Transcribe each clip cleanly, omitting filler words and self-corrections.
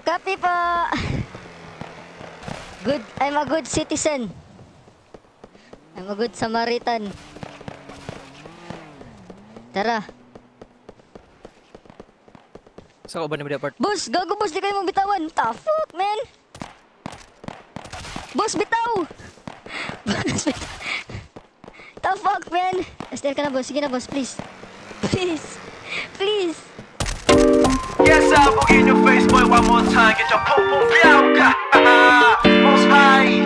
Copy po. Good, I'm a good citizen. I'm a good Samaritan. Tara. Sa uban na part. Boss, gago boss, di kayo mong bitawan. The fuck, man? Boss, bitaw! Boss, bitaw. The fuck, man? Esther ka na, boss. Sige na, boss, please. Please. Please. Yes, I'll book in your face, boy, one more time. Get your pum pum białka. Most high.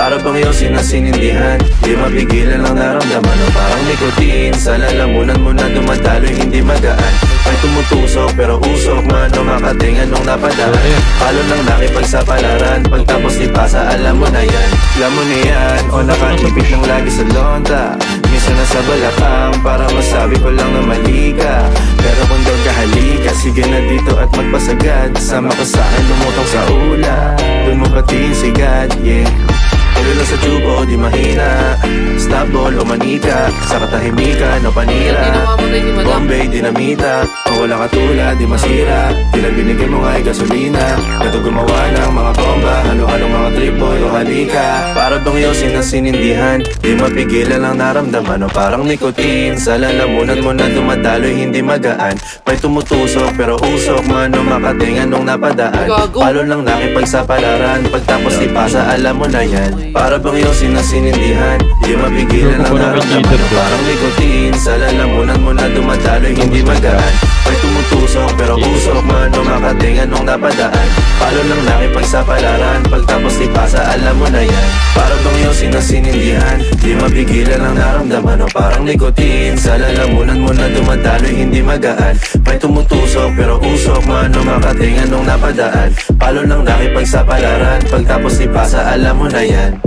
Para bang yosin na sinindihan, di mapigilan ang naramdaman o parang nikotin. Sa lalamunan mo na dumadaloy, hindi magaan. May tumutusok pero usok man o makatingan nung napadaan. Palo ng nakipagsapalaran, pagtapos ipasa alam mo na yan. Alam mo na yan, o nakakipit lang lagi sa lonta. Minsan nasa balakang para masabi ko lang na mali ka. Pero kung doon ka halika, sige na dito at magpasagad. Sama ka sa akin, lumutong sa ula. Doon mo batiin si God, yeah. Ulo sa tubo, di mahina. Stop ball o manika. Sa katahimikan o panira. Bombay, dinamita. Kung wala katulad, di masira. Tila binigay mo nga'y gasolina. Kato gumawa ng mga bomba. Halo-halong mga trip boy o halika. Para bang yosin na sinindihan, di mapigilan ang naramdaman o parang nikotin. Sa lalamunan mo na dumadaloy, hindi magaan. May tumutusok pero usok man o makatingan nung napadaan. Palo lang nakipagsapalaran, pagtapos ipasa alam mo na yan. Para bang yosin na sinindihan, di mapigilan ang naramdaman o parang nikotin. Sa lalamunan mo na dumadaloy, hindi magaan. May tumutusok pero usok man o makatingan nung napadaan. Palo lang nakipagsapalaran, pagtapos ipasa alam mo na yan. Para bang yosin na sinindihan, di mapigilan ang naramdaman o parang nikotin. Sa lalamunan mo na dumadaloy, hindi magaan. May tumutusok pero usok man o makatingan nung napadaan. Palo lang nakipagsapalaran, pagtapos ipasa alam mo na yan.